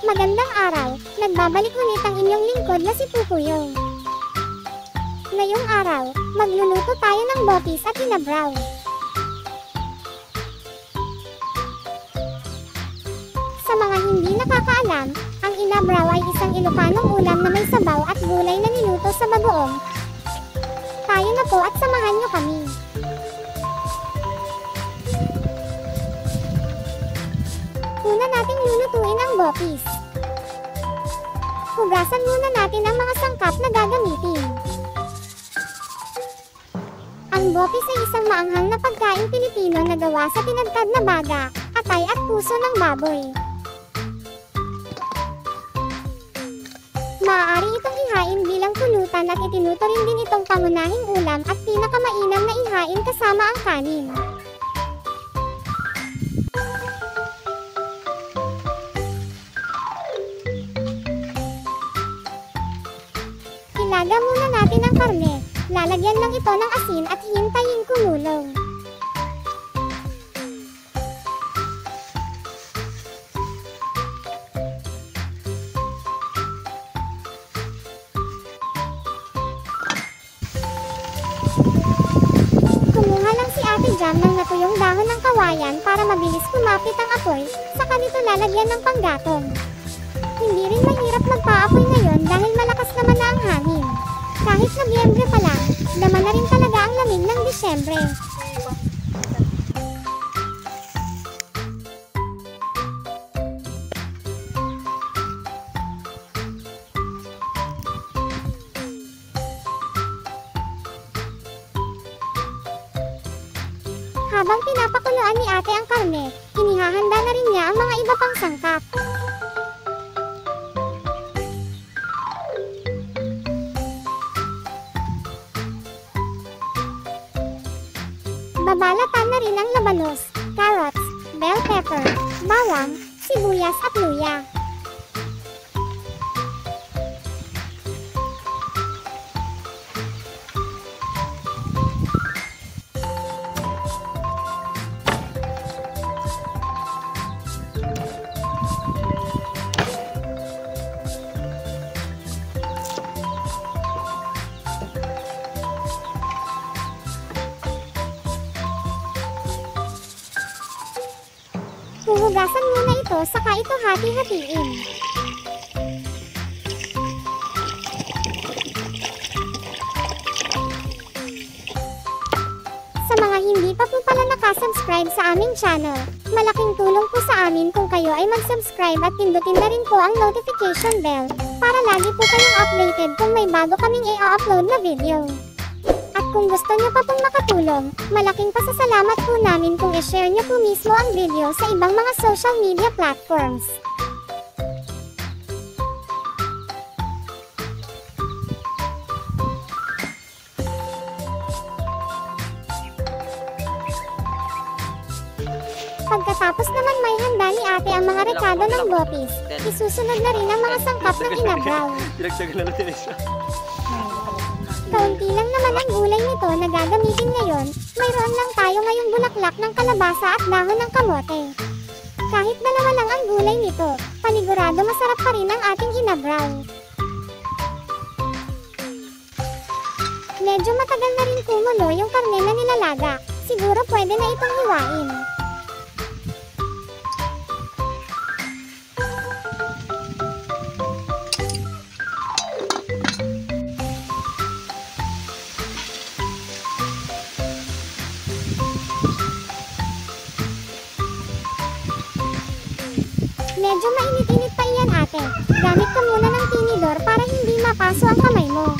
Magandang araw, nagbabalik ulit ang inyong lingkod na si Pupuyong. Ngayong araw, magluluto tayo ng bopis at inabraw. Sa mga hindi nakakaalam, ang inabraw ay isang Ilocanong ulam na may sabaw at gulay na niluto sa bagoong. Tayo na po at samahan nyo kami. Una nating lulutuin ang bopis. Hugasan muna natin ang mga sangkap na gagamitin. Ang bopis ay isang maanghang na pagkain Pilipino na gawa sa tinadtad na baga, atay at puso ng baboy. Maaari itong ihain bilang pulutan at itinuturing din itong pangunahing ulam at pinakamainam na ihain kasama ang kanin. Ilaga muna natin ang karne. Lalagyan lang ito ng asin at hintayin kumulong. Kumuha lang si Ate Jam ng natuyong dahon ng kawayan para mabilis kumapit ang apoy, saka nito lalagyan ng panggatong. Hindi rin mahirap magpaapoy ngayon dahil malakas naman na ang hangin. Kahit Nobyembre pa lang, dama na rin talaga ang lamig ng Disyembre. Habang pinapakuluan ni Ate ang karne, inihahanda na rin niya ang mga iba pang sangkap. Babalatan na rin ang labanos, carrots, bell pepper, bawang, sibuyas at luya. Huhugasan muna ito saka ito hati-hatiin. Sa mga hindi pa po pala nakasubscribe sa aming channel, malaking tulong po sa amin kung kayo ay mag-subscribe at pindutin na rin po ang notification bell para lagi po kayong updated kung may bago kaming i-upload na video. At kung gusto nyo pa pong makatulong, malaking pasasalamat po namin kung i-share nyo po mismo ang video sa ibang mga social media platforms. Pagkatapos naman may handa ni Ate ang mga rekado ng bopis, isusunod na rin ang mga sangkap ng inabraw. Kaunti lang naman ang gulay nito na gagamitin ngayon, mayroon lang tayo ngayong bulaklak ng kalabasa at dahon ng kamote. Kahit dalawa lang ang gulay nito, panigurado masarap pa rin ang ating inabraw. Medyo matagal na rin kumulo yung karne na nilalaga, siguro pwede na itong hiwain. Medyo mainit-init pa iyan Ate. Gamit ka muna ng tinidor para hindi mapaso ang kamay mo.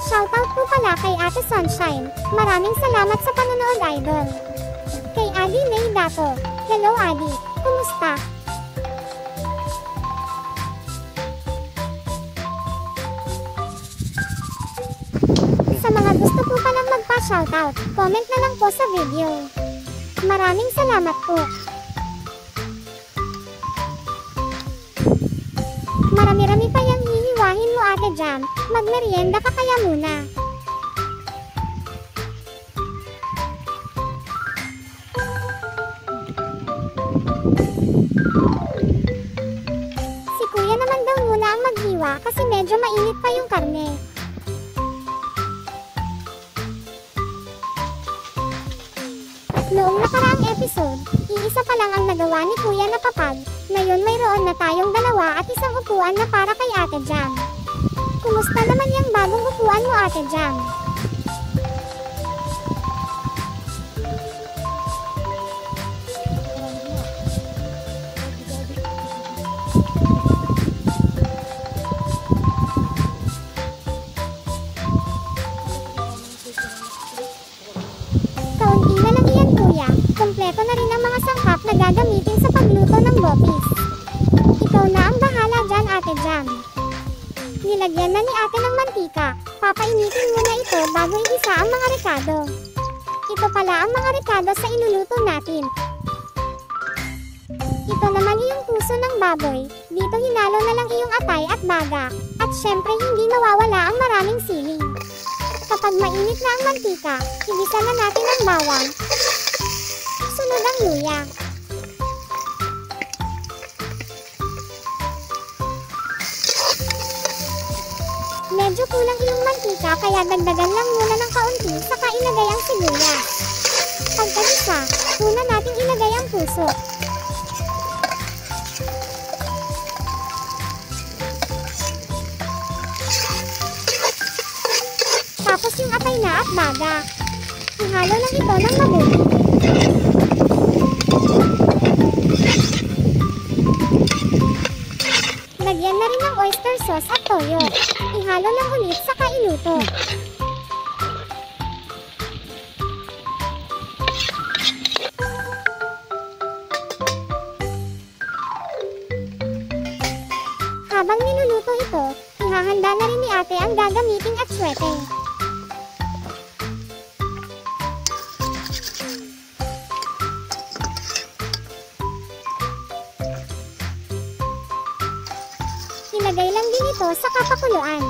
Shoutout po pala kay Ate Sunshine. Maraming salamat sa panonood, Idol. Kay Adi Nay Dato. Hello Adi, kumusta? Sa mga gusto po palang magpa-shoutout, comment na lang po sa video. Maraming salamat po. Marami-rami pa yung hihiwahin mo Ate Jam, magmerienda ka kaya muna. kasi medyo mainit pa yung karne. Noong nakaraang episode, iisa pa lang ang nagawa ni Kuya na papag. Ngayon mayroon na tayong dalawa at isang upuan na para kay Ate Jam. Kumusta naman yung bagong upuan mo, Ate Jam? Kaunti na lang iyan, Kuya. Kompleto na rin ang mga sangkap na gagamitin sa pagluto ng bopis. Ikaw na ang bahala dyan, Ate Jam. Nilagyan na ni ate ng mantika. Papainitin muna ito bago igisa ang mga rekado. Ito pala ang mga rekado sa iluluto natin. Ito naman iyong puso ng baboy. Dito hinalo na lang iyong atay at baga. At syempre hindi mawawala ang maraming siling. Kapag mainit na ang mantika, igisa na natin ang bawang. Sunod ang luya. Medyo kulang iyong mantika kaya dagdagan lang muna ng kaunti saka ilagay ang sibuyas. Pagkagisa, una nating ilagay ang puso. Tapos yung atay na at baga. Ihalo lang ito ng mabuti. Lagyan na rin ng oyster sauce at toyo. Ihalo lang ulit saka iluto. Habang niluluto ito, ihahanda na rin ni ate ang gagamiting atsuete. Ilagay lang din ito sa kapakuluan.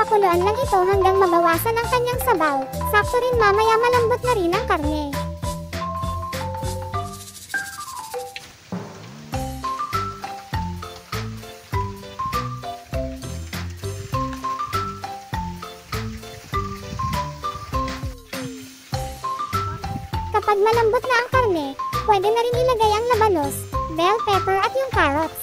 Pakuluan lang ito hanggang mabawasan ang kanyang sabaw. Sakto rin mamaya malambot na rin ang karne. Kapag malambot na ang karne, pwede na rin ilagay ang labanos, bell pepper at yung carrots.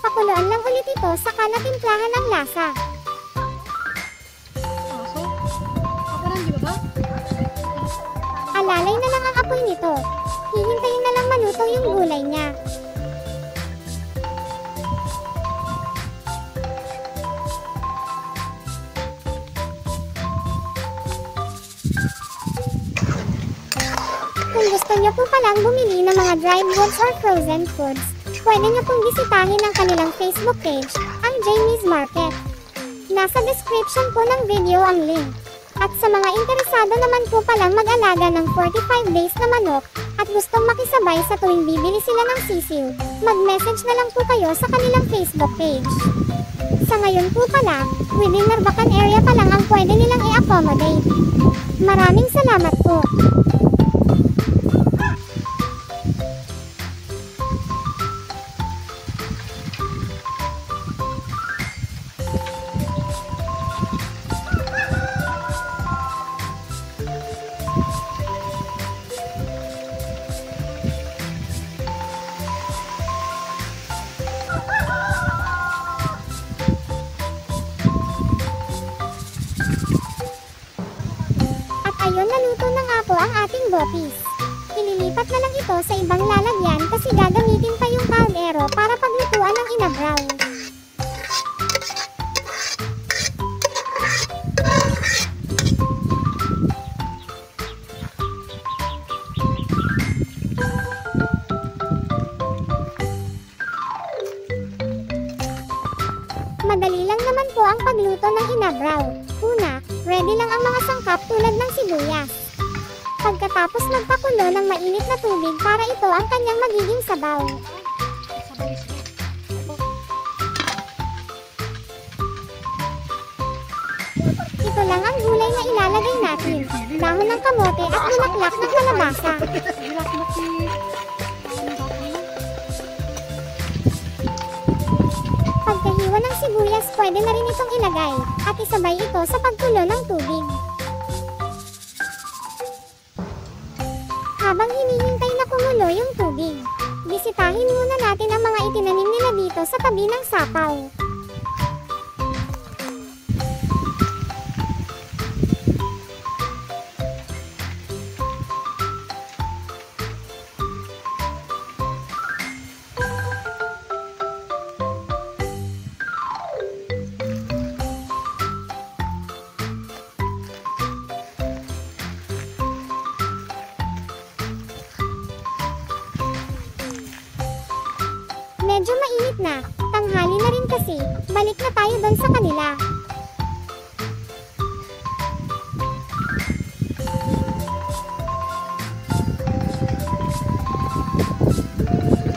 Pakuluan lang ulit ito saka natimplahan ng lasa. Alalay na lang ang apoy nito. Hihintayin na lang maluto yung gulay niya. Kung gusto niyo po palang bumili ng mga dried goods or frozen foods, pwede niyo pong bisitahin ang kanilang Facebook page, ang Jamie's Market. Nasa description po ng video ang link. At sa mga interesado naman po palang mag-alaga ng 45 days na manok, at gustong makisabay sa tuwing bibili sila ng sisiw, mag-message na lang po kayo sa kanilang Facebook page. Sa ngayon po pala, within Narvacan area pa lang ang pwede nilang i-accommodate. Maraming salamat po. Ayun, naluto na nga po ang ating bopis. Ililipat na lang ito sa ibang lalagyan kasi gagamitin pa yung kaldero para paglutuan ng inabraw. Madali lang naman po ang pagluto ng inabraw. Una, ready lang ang mga sangkap tulad ng sibuyas. Pagkatapos magpakulo ng mainit na tubig para ito ang kanyang magiging sabaw. Ito lang ang gulay na ilalagay natin. Dahon ng kamote at bulaklak ng kalabasa. Pagkahiwa ng sibuyas, pwede na rin itong ilagay at isabay ito sa pagkulo ng tubig. Habang hinihintay na kumulo yung tubig, bisitahin muna natin ang mga itinanim nila dito sa tabi ng sapaw. Medyo mainit na, tanghali na rin kasi, balik na tayo doon sa kanila.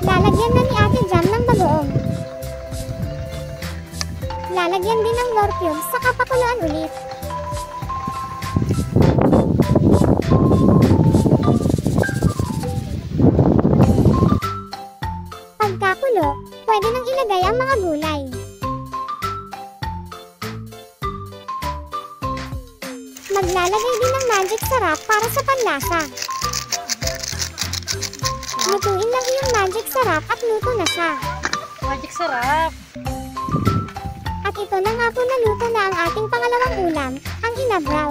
Lalagyan na ni Ate Jam ng bagoong. Lalagyan din ng nor cubes saka pakuluan ulit. Pagkakulo, pwede nang ilagay ang mga gulay. Maglalagay din ng magic sarap para sa panlasa. Lutuin lang iyong magic sarap at luto na siya. Magic sarap! At ito na nga po, naluto na ang ating pangalawang ulam, ang inabraw.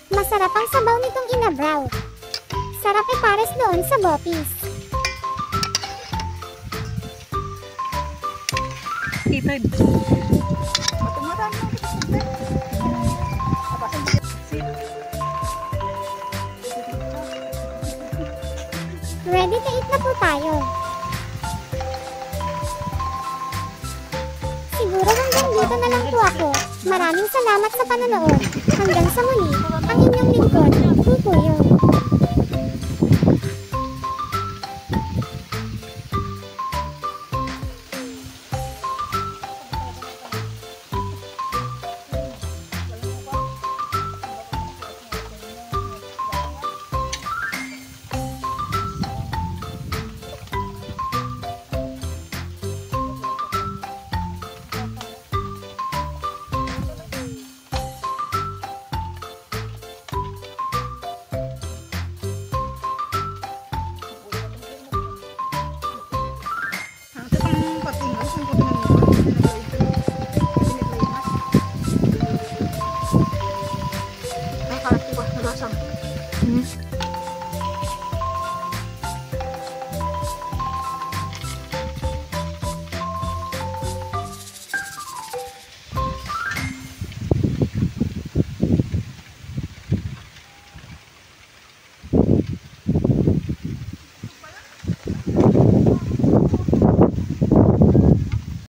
Masarap ang sabaw nitong inabraw. Sarap ipares doon sa bopis. Tita, ready to eat na po tayo. Siguro hanggang dito na lang po ako. Maraming salamat sa panonood. Hanggang sa muli, ang inyong lingkod, Pupuyo.